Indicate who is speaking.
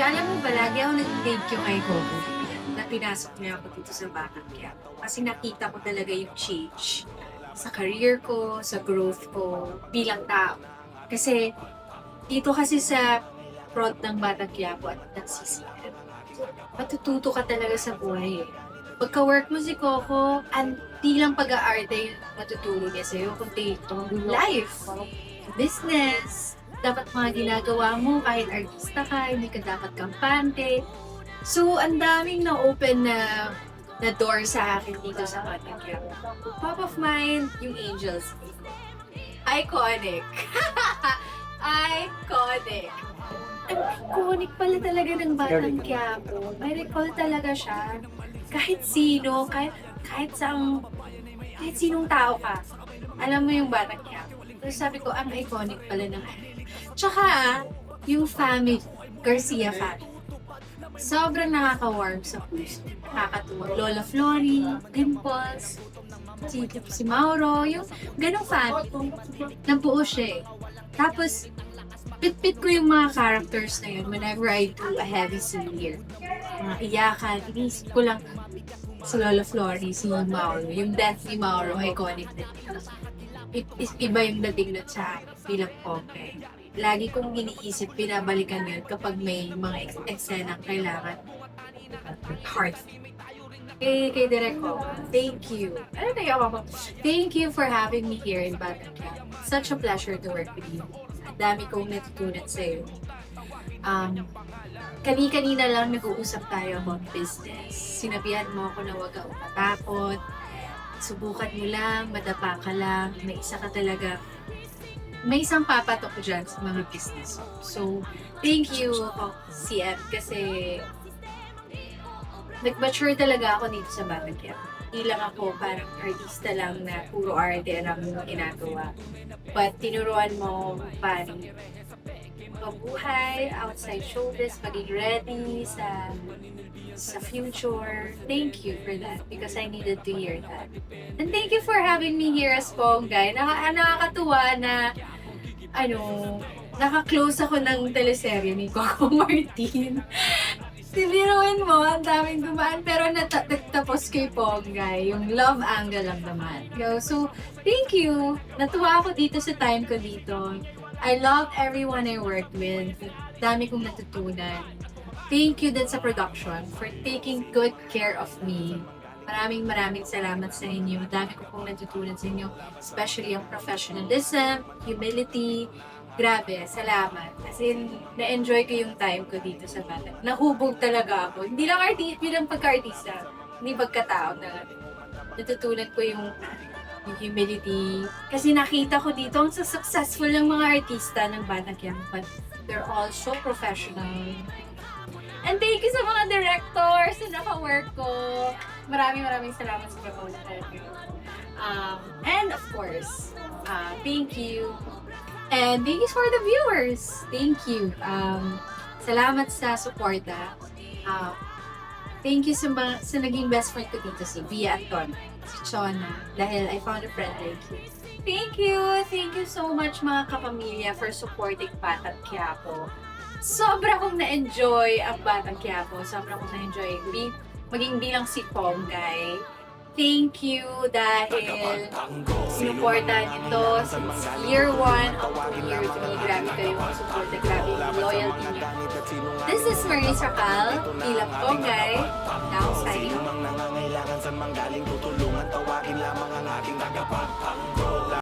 Speaker 1: Alam mo ba, lagi ako nag-thank you kay Coco na pinasok niya ako dito sa Batang Quiapo. Kasi nakita ko talaga yung change sa career ko, sa growth ko bilang tao. Kasi dito kasi sa front ng Batang Quiapo at ng CCM, matututo ka talaga sa buhay eh. Pagka-work mo si Coco, di lang pag-aarte yung matuturo niya sa'yo, kundi life, business, dapat mga ginagawa mo kahit artista ka, hindi ka dapat kampante. So, ang daming na-open na door sa akin dito sa Batang Quiapo. Top of mind, yung Angels. Iconic. Iconic. Ang iconic pala talaga ng Batang Quiapo. May recall talaga siya. Kahit sino, kahit sinong tao ka, alam mo yung Batang Quiapo. So sabi ko, ang iconic pala ng ano. Tsaka, yung family, Garcia family. Sobrang nakaka-warm sa puso. Nakakatuwa. Lola Flory, Dimples, si Mauro, yung ganong family. Nabuo siya eh. Tapos, pit-pit ko yung mga characters na yun whenever I do a heavy scene here. Mga iyakan, inisip ko lang si Lola Flory, si Mauro. Yung death ni Mauro, iconic din. Iba yung dating nun sa bilang Pompey. Lagi kong iniisip, pinabalikan yun kapag may mga eksena kailangan heart. Kay Direk ko, thank you. Ano na ako? Thank you for having me here in Batang Quiapo. Such a pleasure to work with you. Ang dami kong natutunan sa'yo. Kani-kanina lang nag-uusap tayo about business. Sinabihan mo ako na huwag kang matakot. Subukan mo lang, madapa ka lang. May isang papatok dyan sa mga business. So, thank you, CM, kasi nag-mature talaga ako dito sa Batang Quiapo. Hindi lang ako parang artista lang na puro arte ang ginagawa. But tinuruan mo paano mabuhay, outside showbiz, maging ready sa future. Thank you for that because I needed to hear that. And thank you for having me here as Ponggay. Nakakatuwa na naka-close ako ng teleserye ni Coco Martin. Sibiruin mo, ang daming dumaan, pero natapos kay Ponggay, yung love angle lang naman. So, thank you! Natuwa ako dito sa time ko dito. I love everyone I worked with. Dami kong natutunan. Thank you din sa production for taking good care of me. Maraming salamat sa inyo. Dami ko pong natutunan sa inyo, especially yung professionalism, humility. Grabe, salamat. As in, na-enjoy ko yung time ko dito sa Batang. Nahubog talaga ako. Hindi lang bilang pagka-artista, hindi pagkatao na natutunan ko yung humility. Kasi nakita ko dito, ang successful ng mga artista ng Batang Quiapo. But they're all so professional. And thank you sa mga directors na naka-work ko. Maraming salamat sa promoter. And of course, thank you. And thank you for the viewers. Thank you. Salamat sa suporta. Thank you sa naging best friend ko dito, si Via Anton, si Chona, dahil I found a friend like you. Thank you! Thank you so much mga kapamilya for supporting Batang Quiapo. Sobra kong na-enjoy ang Batang Quiapo. Sobra kong na-enjoy maging bilang si Ponggay. Thank you dahil sinuportahan nito since year 1 up to year 3. Grabe kayo ang suporta, grabe yung loyalty niyo. This is Marie Sacal, bilang Ponggay. Now, signing off.